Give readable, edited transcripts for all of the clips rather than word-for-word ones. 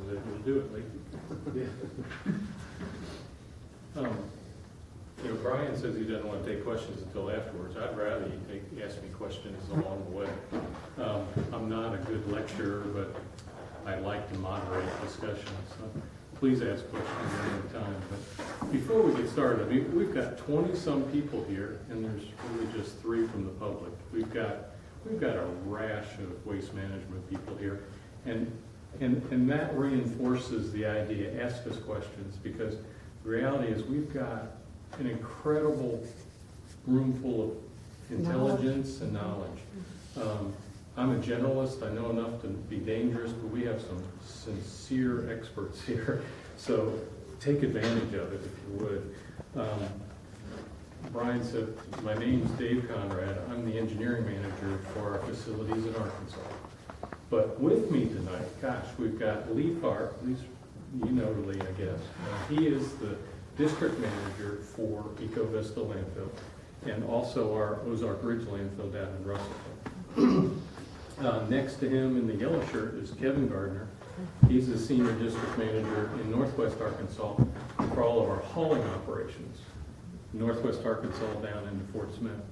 that you'll do it, Lee. You know, Brian says he doesn't want to take questions until afterwards. I'd rather you ask me questions along the way. I'm not a good lecturer, but I like to moderate discussions. So please ask questions at any time. But before we get started, I mean, we've got 20-some people here, and there's really just 3 from the public. We've got a rash of waste management people here, and that reinforces the idea, ask us questions, because the reality is we've got an incredible room full of intelligence and knowledge. I'm a generalist, I know enough to be dangerous, but we have some sincere experts here, so take advantage of it if you would. Brian said, my name's Dave Conrad, I'm the engineering manager for our facilities in Arkansas. But with me tonight, gosh, we've got Lee Farr, at least you know Lee, I guess. He is the district manager for Eco Vista landfill, and also our Ozark Ridge landfill down in Russellville. Next to him in the yellow shirt is Kevin Gardner. He's the senior district manager in Northwest Arkansas for all of our hauling operations. Northwest Arkansas down into Fort Smith.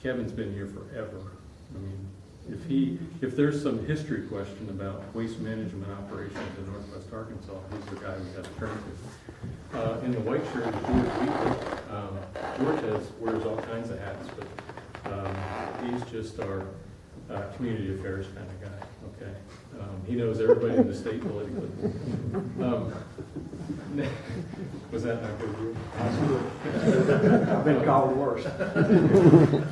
Kevin's been here forever. I mean, if there's some history question about waste management operations in Northwest Arkansas, he's the guy we got to turn to. In the white shirt is George Wheatley. George wears all kinds of hats, but he's just our community affairs kind of guy. Okay, he knows everybody in the state politically. Was that not good? I've been called worse.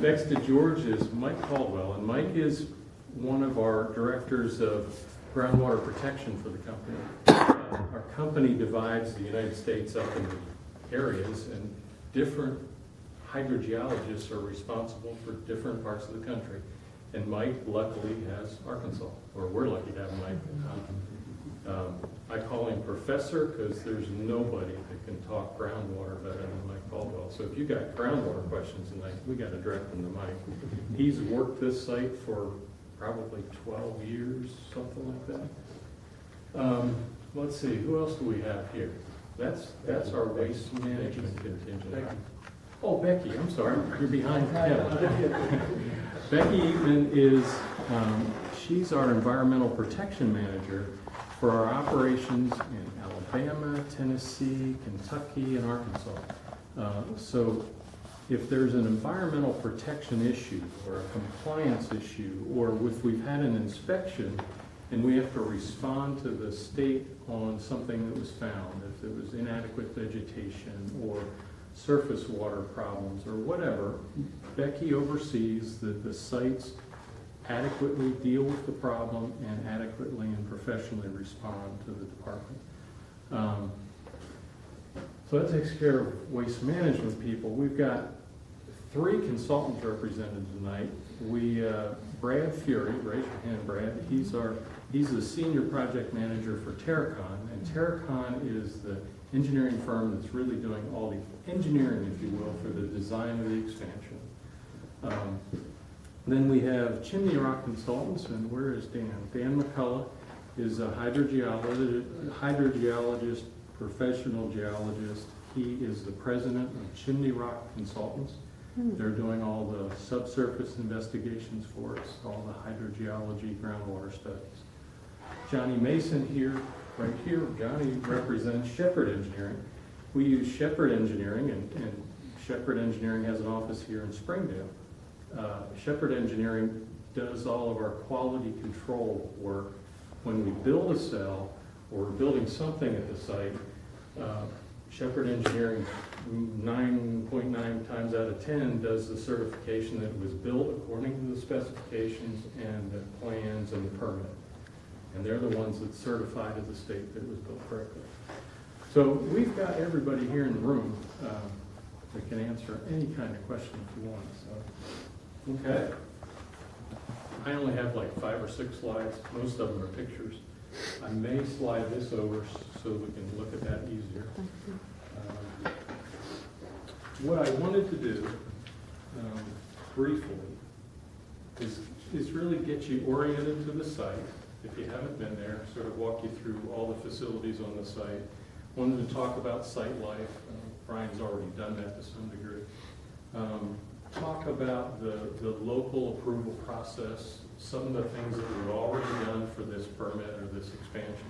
Next to George is Mike Caldwell, and Mike is one of our directors of groundwater protection for the company. Our company divides the United States up into areas, and different hydrogeologists are responsible for different parts of the country. And Mike luckily has Arkansas, or we're lucky to have Mike. I call him professor because there's nobody that can talk groundwater better than Mike Caldwell. So if you got groundwater questions tonight, we got to direct them to Mike. He's worked this site for probably 12 years, something like that. Let's see, who else do we have here? That's our waste management contingent. Oh, Becky, I'm sorry, you're behind Kevin. Becky Eatman is, she's our environmental protection manager for our operations in Alabama, Tennessee, Kentucky, and Arkansas. So if there's an environmental protection issue or a compliance issue, or if we've had an inspection and we have to respond to the state on something that was found, if there was inadequate vegetation or surface water problems or whatever, Becky oversees that the sites adequately deal with the problem and adequately and professionally respond to the department. So that takes care of waste management people. We've got 3 consultants represented tonight. Brad Fury, raise your hand, Brad. He's the senior project manager for Terracon, and Terracon is the engineering firm that's really doing all the engineering, if you will, for the design of the expansion. Then we have Chimney Rock Consultants, and where is Dan? Dan McCullough is a hydrogeologist, professional geologist. He is the president of Chimney Rock Consultants. They're doing all the subsurface investigations for us, all the hydrogeology, groundwater studies. Johnny Mason here, right here, Johnny represents Shepherd Engineering. We use Shepherd Engineering, and Shepherd Engineering has an office here in Springdale. Shepherd Engineering does all of our quality control work. When we build a cell or we're building something at the site, Shepherd Engineering 9.9 times out of 10 does the certification that it was built according to the specifications and the plans and the permit. And they're the ones that certify to the state that it was built correctly. So we've got everybody here in the room that can answer any kind of question if you want. So, okay. I only have like 5 or 6 slides. Most of them are pictures. I may slide this over so we can look at that easier. What I wanted to do briefly is really get you oriented to the site. if you haven't been there, sort of walk you through all the facilities on the site. Wanted to talk about site life. Brian's already done that to some degree. Talk about the local approval process, some of the things that we've already done for this permit or this expansion.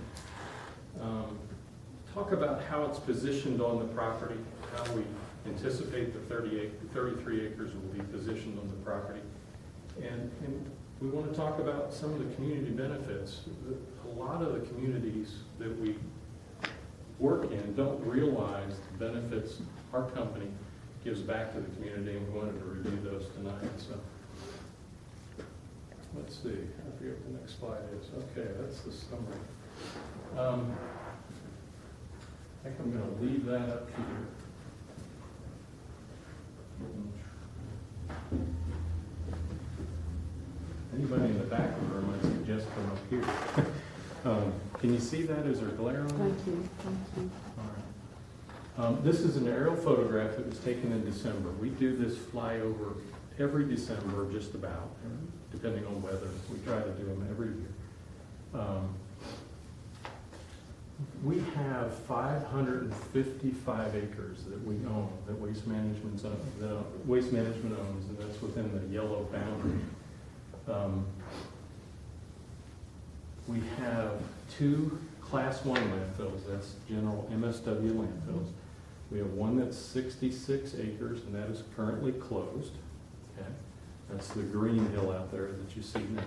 Talk about how it's positioned on the property, how we anticipate the 33 acres will be positioned on the property. And we want to talk about some of the community benefits. A lot of the communities that we work in don't realize the benefits our company gives back to the community, and we wanted to review those tonight. So let's see, I forget what the next slide is. Okay, that's the summary. I think I'm going to leave that up here. Anybody in the back of the room, I suggest come up here. Can you see that? Is there glare on it? Thank you, thank you. All right. This is an aerial photograph that was taken in December. We do this flyover every December, just about, depending on weather. We try to do them every year. We have 555 acres that we own, that Waste Management owns, and that's within the yellow boundary. We have 2 Class 1 landfills, that's general MSW landfills. We have one that's 66 acres, and that is currently closed. Okay, that's the green hill out there that you see now.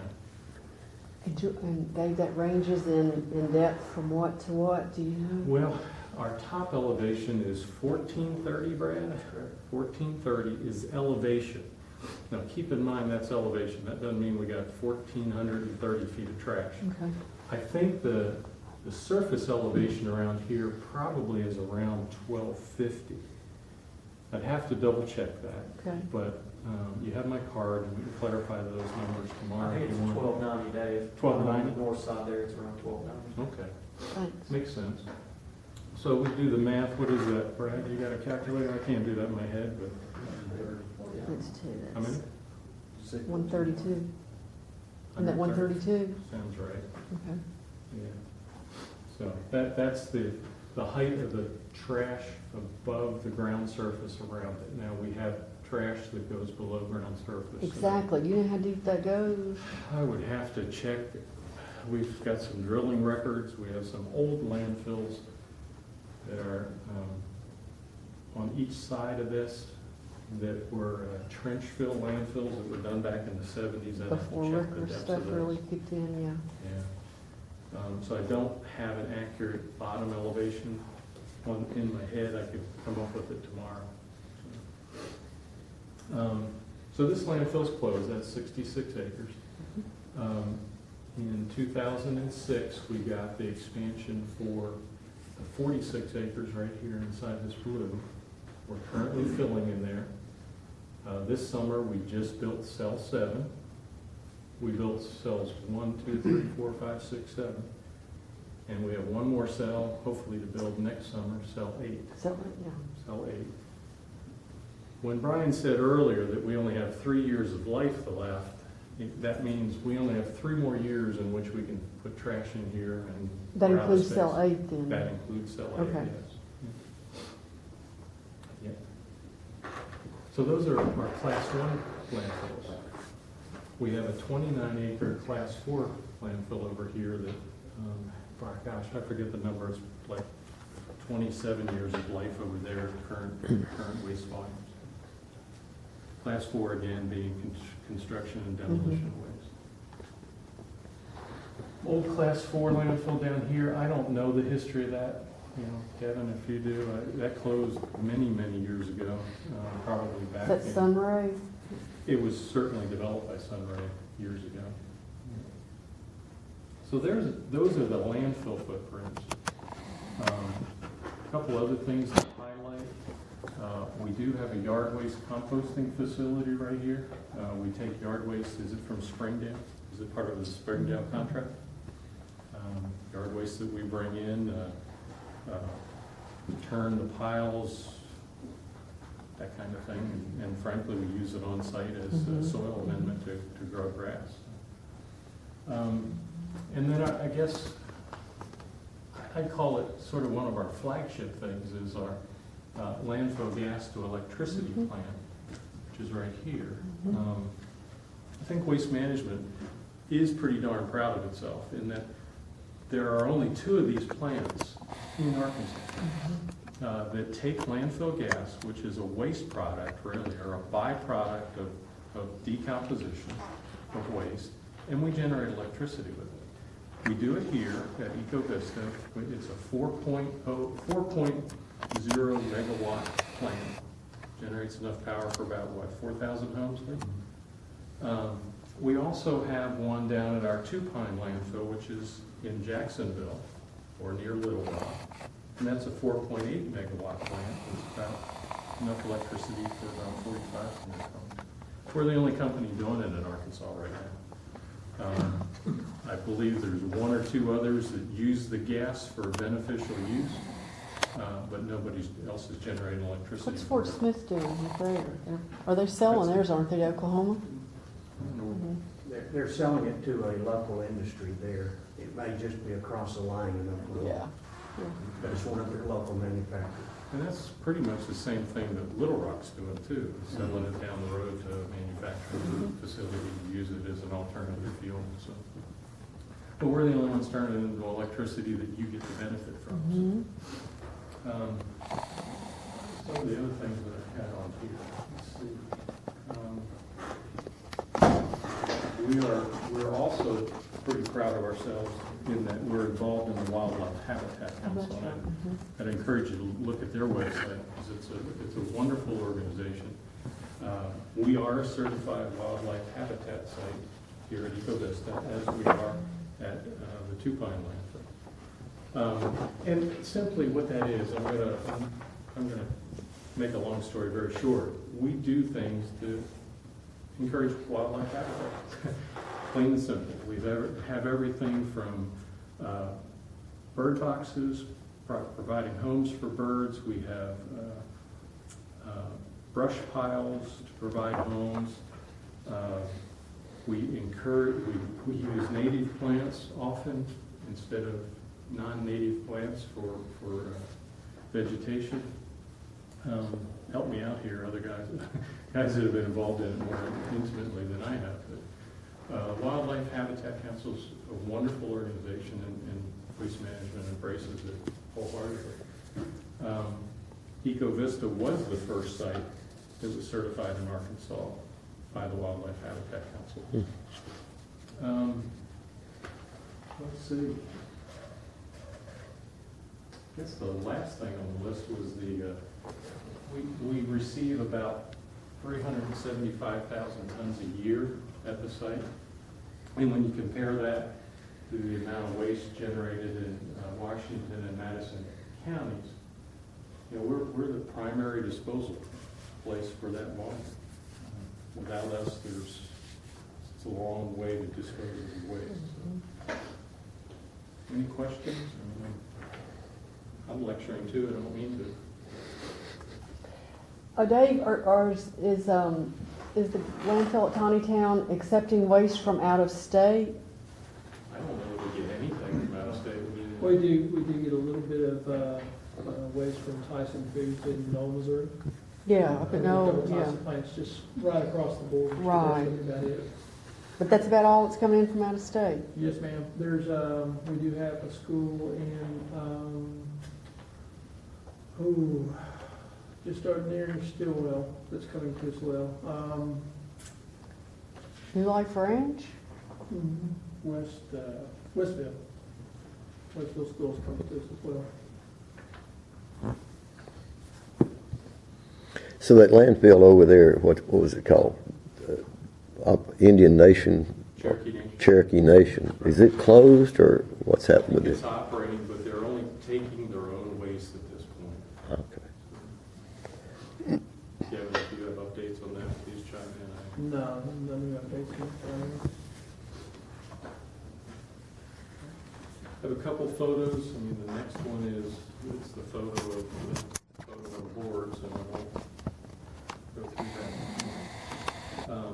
And Dave, that ranges in depth from what to what, do you know? Well, our top elevation is 1430, Brad. 1430 is elevation. Now, keep in mind that's elevation. That doesn't mean we got 1,430 feet of trash. Okay. I think the surface elevation around here probably is around 1250. I'd have to double check that. Okay. But you have my card, and we can clarify those numbers tomorrow. I think it's if you want. 1290, Dave. 1290? On the north side there, it's around 1290. Okay, Thanks. makes sense. So we do the math. What is that, Brad? You got a calculator? I can't do that in my head, but It's 2, how many? that's 132. Isn't that 132? Sounds right. Okay. Yeah. So that's the height of the trash above the ground surface around it. Now, we have trash that goes below ground surface. Exactly, you know how deep that goes? I would have to check. We've got some drilling records. We have some old landfills that are on each side of this that were trench fill landfills that were done back in the 70s. I'd have to Before check the Ricker depths stuff of those. really kicked in, yeah. Yeah. So I don't have an accurate bottom elevation in my head. I could come up with it tomorrow. So this landfill's closed. That's 66 acres. In 2006, we got the expansion for 46 acres right here inside this blue. We're currently filling in there. This summer, we just built cell 7. We built cells 1, 2, 3, 4, 5, 6, 7. And we have one more cell, hopefully to build next summer, cell 8. So, yeah. Cell 8. When Brian said earlier that we only have 3 years of life left, that means we only have 3 more years in which we can put trash in here and. That we're out of includes space. cell 8 then? That includes cell 8, Okay. yes. Yeah. So those are our Class 1 landfills. We have a 29-acre Class 4 landfill over here that, gosh, I forget the number, it's like 27 years of life over there, current waste volumes. Class 4 again being construction and demolition waste. Old Class 4 landfill down here, I don't know the history of that. You know, Kevin, if you do, that closed many, many years ago, probably back Is that in. Sunray? It was certainly developed by Sunray years ago. So those are the landfill footprints. A couple other things to highlight. We do have a yard waste composting facility right here. We take yard waste, is it from Springdale? Is it part of the Springdale contract? Yard waste that we bring in, return the piles, that kind of thing. And frankly, we use it on site as a soil amendment to grow grass. And then I guess I call it sort of one of our flagship things is our landfill gas to electricity plant, which is right here. I think Waste Management is pretty darn proud of itself in that there are only 2 of these plants in Arkansas that take landfill gas, which is a waste product really, or a byproduct of decomposition of waste, and we generate electricity with it. We do it here at EcoVista. It's a 4.0 megawatt plant. Generates enough power for about, 4,000 homes? We also have one down at our Two Pine landfill, which is in Jacksonville, or near Little Rock. And that's a 4.8 megawatt plant. It's about enough electricity for about 45 homes. We're the only company doing it in Arkansas right now. I believe there's 1 or 2 others that use the gas for beneficial use, but nobody else is generating electricity. What's Fort Smith doing there? Are they selling theirs, aren't they, to Oklahoma? They're selling it to a local industry there. It may just be across the line in Oklahoma. Yeah. But it's one of their local manufacturers. And that's pretty much the same thing that Little Rock's doing too, selling it down the road to a manufacturing facility to use it as an alternative fuel. So, but we're the only ones turning it into electricity that you get the benefit from. So, some of the other things that I had on here. Let's see. We're also pretty proud of ourselves in that we're involved in the Wildlife Habitat Council. And I'd encourage you to look at their website because it's a wonderful organization. We are a certified wildlife habitat site here at EcoVista, as we are at the Two Pine landfill. And simply what that is, I'm gonna make a long story very short. We do things to encourage wildlife habitat. Plain and simple. We have everything from bird boxes, providing homes for birds. We have brush piles to provide homes. We use native plants often instead of non-native plants for vegetation. Help me out here, other guys that have been involved in it more intimately than I have. But Wildlife Habitat Council is a wonderful organization, and Waste Management embraces it wholeheartedly. EcoVista was the first site that was certified in Arkansas by the Wildlife Habitat Council. Let's see. I guess the last thing on the list was we receive about 375,000 tons a year at the site. And when you compare that to the amount of waste generated in Washington and Madison counties, you know, we're the primary disposal place for that water. Without us, it's a long way to dispose of the waste. So. Any questions? I'm lecturing too, I don't mean to. Dave, is the landfill at Tontitown accepting waste from out of state? I don't know if we get anything from out of state. We do get a little bit of waste from Tyson Foods in Knoll, Missouri. Yeah, but no, yeah. Tyson plants just right across the border. So Right. that's about it. But that's about all that's coming in from out of state? Yes, ma'am. There's, we do have a school in, just starting there in Stillwell that's coming to us well. New Life Ranch? Westville. Westville School's coming to us as well. So that landfill over there, what was it called? Indian Nation? Cherokee Nation. Cherokee Nation. Is it closed or what's happened with It's it? operating, but they're only taking their own waste at this point. Okay. If you have updates on that, please chime in. No new updates. I have a couple photos. I mean, the next one it's the photo of the boards, and I won't go through that.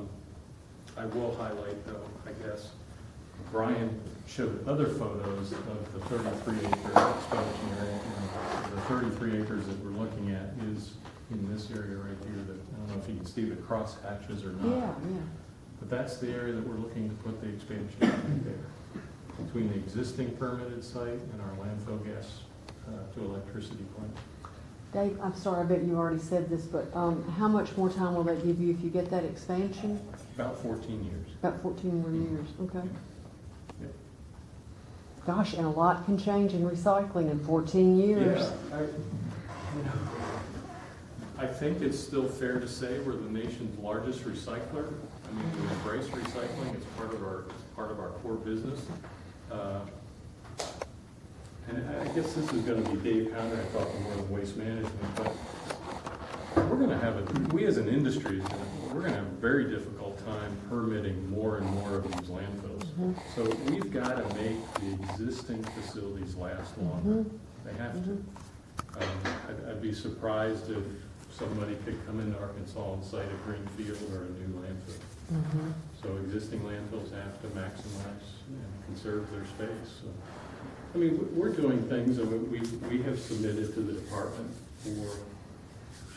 I will highlight, though, I guess, Brian showed other photos of the 33-acre expansion area. And the 33 acres that we're looking at is in this area right here. That, I don't know if you can see the cross hatches or not. Yeah, yeah. But that's the area that we're looking to put the expansion right there, between the existing permitted site and our landfill gas to electricity plant. Dave, I'm sorry, I bet you already said this, but how much more time will that give you if you get that expansion? About 14 years. About 14 more years, okay. Yeah. Gosh, and a lot can change in recycling in 14 years. Yeah, I think it's still fair to say we're the nation's largest recycler. I mean, we embrace recycling, it's part of our core business. And I guess this is gonna be Dave Conrad talking more than waste management, but we're gonna have we as an industry, we're gonna have a very difficult time permitting more and more of these landfills. So we've gotta make the existing facilities last longer. They have to. I'd be surprised if somebody could come into Arkansas and site a green field or a new landfill. So existing landfills have to maximize and conserve their space. So, I mean, we're doing things, and we have submitted to the department for,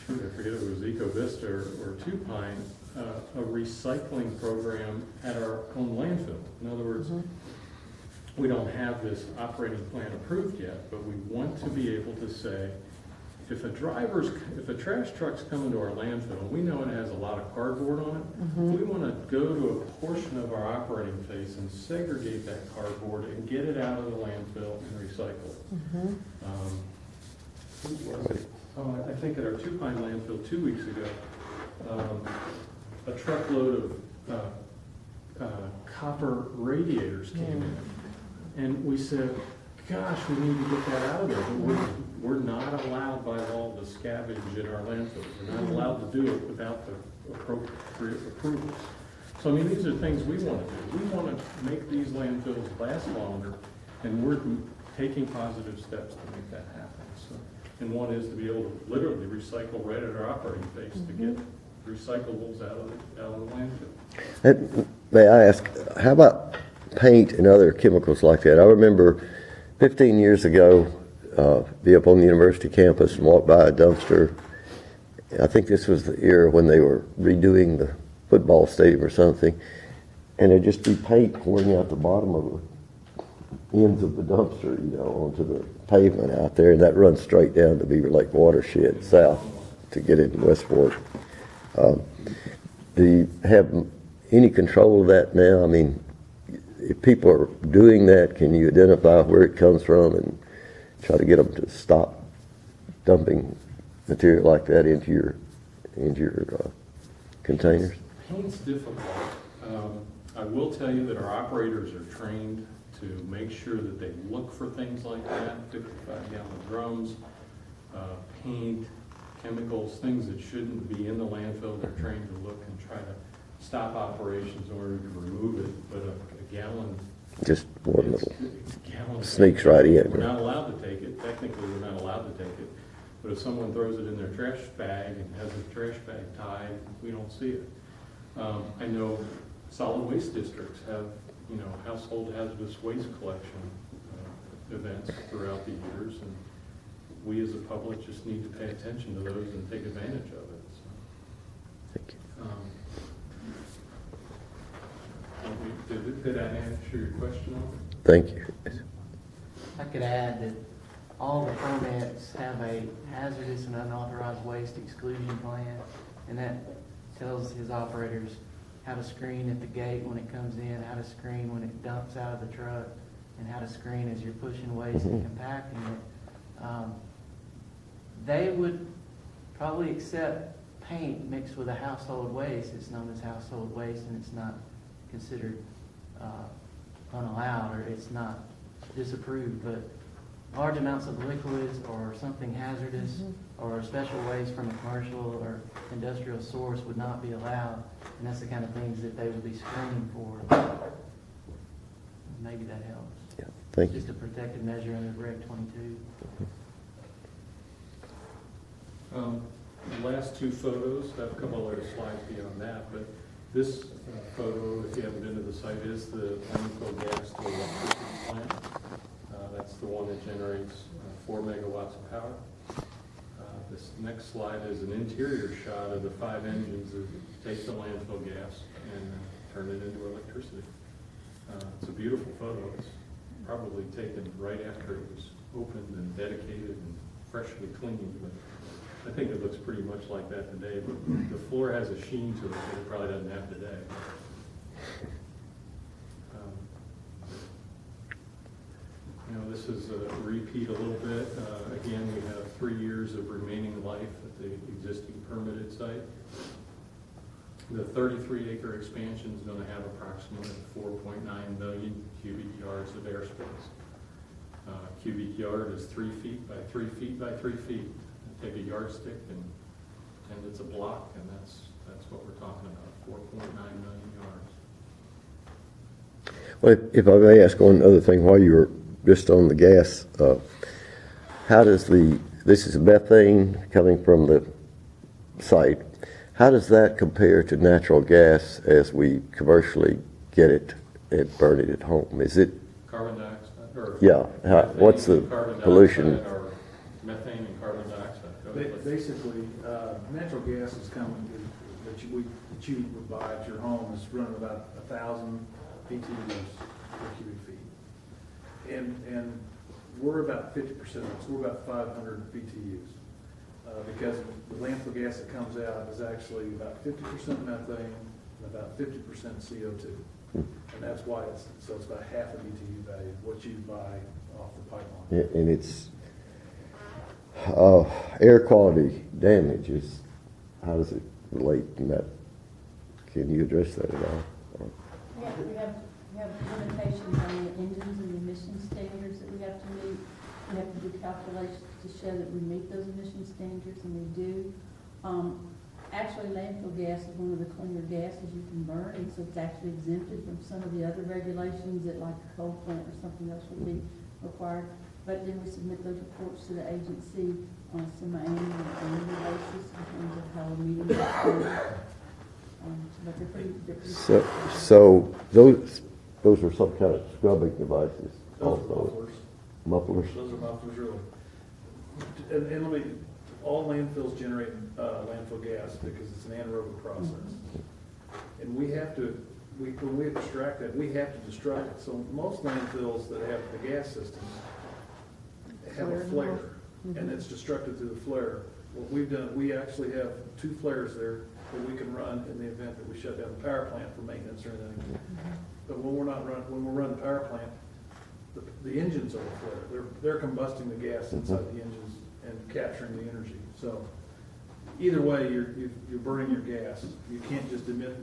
shoot, I forget if it was EcoVista or Tupine, a recycling program at our own landfill. In other words, we don't have this operating plan approved yet, but we want to be able to say, if a trash truck's coming to our landfill, we know it has a lot of cardboard on it, we want to go to a portion of our operating phase and segregate that cardboard and get it out of the landfill and recycle it. Who was it? Oh, I think at our Tupine landfill 2 weeks ago, a truckload of copper radiators came in. And we said, gosh, we need to get that out of there, but we're not allowed by law to scavenge in our landfills. We're not allowed to do it without the appropriate approvals. So, I mean, these are things we want to do. We want to make these landfills last longer, and we're taking positive steps to make that happen. So, and one is to be able to literally recycle right at our operating phase to get recyclables out of the landfill. And may I ask, how about paint and other chemicals like that? I remember 15 years ago, be up on the university campus and walk by a dumpster. I think this was the era when they were redoing the football stadium or something, and there'd just be paint pouring out the bottom of the ends of the dumpster, onto the pavement out there, and that runs straight down to Beaver Lake Watershed south to get into Westport. Do you have any control of that now? I mean, if people are doing that, can you identify where it comes from and try to get them to stop dumping material like that into your containers? Paint's difficult. I will tell you that our operators are trained to make sure that they look for things like that, 55-gallon drums, paint, chemicals, things that shouldn't be in the landfill. They're trained to look and try to stop operations in order to remove it, but a gallon, Just one little gallon sneaks right in. we're not allowed to take it. Technically, we're not allowed to take it. But if someone throws it in their trash bag and has a trash bag tied, we don't see it. I know solid waste districts have, household hazardous waste collection events throughout the years, and we as a public just need to pay attention to those and take advantage of it. So, Thank you. did I answer your question? Thank you. I could add that all the permits have a hazardous and unauthorized waste exclusion plan, and that tells his operators how to screen at the gate when it comes in, how to screen when it dumps out of the truck, and how to screen as you're pushing waste and compacting it. They would probably accept paint mixed with a household waste. It's known as household waste, and it's not considered unallowed, or it's not disapproved, but large amounts of liquids or something hazardous or special waste from a commercial or industrial source would not be allowed, and that's the kind of things that they would be screening for. Maybe that helps. Yeah, thank you. Just a protective measure under Reg 22. The last two photos, I have a couple other slides beyond that, but This photo, if you haven't been to the site, is the landfill gas to electricity plant. That's the one that generates 4 megawatts of power. This next slide is an interior shot of the 5 engines that take the landfill gas and turn it into electricity. It's a beautiful photo. It's probably taken right after it was opened and dedicated and freshly cleaned, but I think it looks pretty much like that today, but the floor has a sheen to it that it probably doesn't have today. This is a repeat a little bit. Again, we have 3 years of remaining life at the existing permitted site. The 33-acre expansion is going to have approximately 4.9 million cubic yards of airspace. Cubic yard is 3 feet by 3 feet by 3 feet. Take a yardstick and pretend it's a block, and that's what we're talking about, 4.9 million yards. Well, if I may ask one other thing while you were just on the gas, how does this is methane coming from the site, how does that compare to natural gas as we commercially get it and burn it at home? Is it? Carbon dioxide? Or Yeah, what's the pollution? Or methane and carbon dioxide? Basically, natural gas is coming, that you would buy at your home is running about 1,000 BTUs per cubic feet. And we're about 50% of it, so we're about 500 BTUs. Because the landfill gas that comes out is actually about 50% methane and about 50% CO2. And that's why it's about half a BTU value, what you buy off the pipeline. Yeah, and it's air quality damages. How does it relate in that? Can you address that at all? We have limitations on the engines and the emission standards that we have to meet. We have to do calculations to show that we meet those emission standards, and we do. Actually, landfill gas is one of the cleaner gases you can burn, and so it's actually exempted from some of the other regulations that, like a coal plant or something else, would be required. But then we submit those reports to the agency on a semi-annual or annual basis in terms of how we're meeting those standards. But they're pretty. So those are some kind of scrubbing devices. Those are also. mufflers. Mufflers. Those are mufflers, really. And let me, all landfills generate landfill gas because it's an anaerobic process. And we have to, when we extract that, we have to destruct it. So most landfills that have the gas system have a flare, and it's destructed through the flare. What we've done, we actually have 2 flares there that we can run in the event that we shut down the power plant for maintenance or anything. But when we're running the power plant, the engines are the flare. They're combusting the gas inside the engines and capturing the energy. So either way, you're burning your gas. You can't just emit.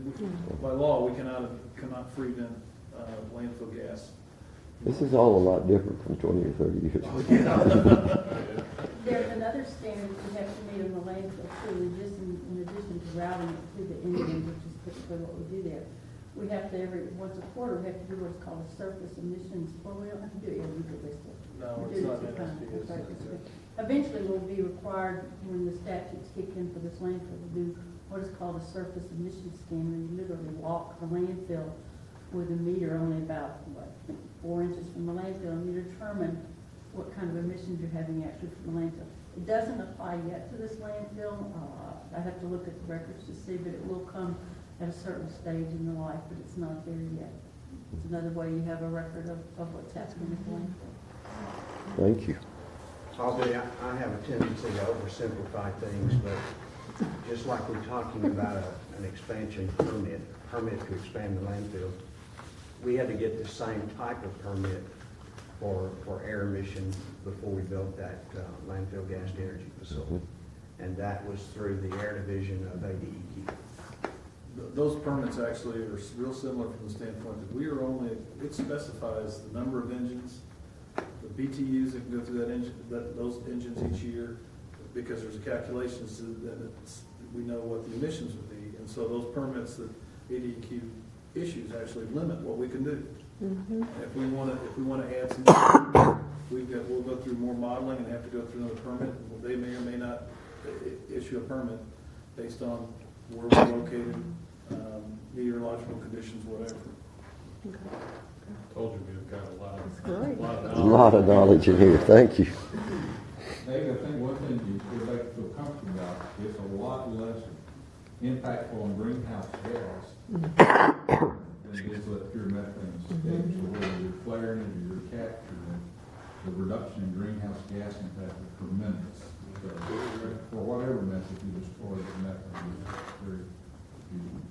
By law, we cannot freeze in landfill gas. This is all a lot different from 20 or 30 years ago. There's another standard we have to meet on the landfill too, in addition to routing it through the engine, which is typically what we do there. We have to once a quarter, we have to do what's called a surface emissions, well, we don't have to do it every week, No, we it's do not it 2 times. NSP, That's right, it's- that's right. Eventually, we'll be required, when the statutes kick in for this landfill, to do what is called a surface emissions scan, where you literally walk the landfill with a meter only about, 4 inches from the landfill, and you determine what kind of emissions you're having actually from the landfill. It doesn't apply yet to this landfill. I have to look at the records to see, but it will come at a certain stage in the life, but it's not there yet. It's another way you have a record of what's happening with the landfill. Thank you. I have a tendency to oversimplify things, but just like we're talking about an expansion permit to expand the landfill, we had to get the same type of permit for air emission before we built that landfill gas to energy facility. And that was through the air division of ADEQ. Those permits actually are real similar from the standpoint that it specifies the number of engines, the BTUs that can go through that engine, those engines each year, because there's a calculation so that we know what the emissions would be. And so those permits that ADEQ issues actually limit what we can do. If we want to add some, we'll go through more modeling and have to go through another permit. They may or may not issue a permit based on where we're located meteorological conditions, whatever. Told you we've got a lot That's of, great. A lot of knowledge in here, thank you. Dave, I think one thing you would like to feel comfortable about, it's a lot less impactful on greenhouse gas than it is with pure methane escape. So whether you're flaring it or you're capturing it, the reduction in greenhouse gas impact is tremendous. So for whatever method you destroy, the method is very useful.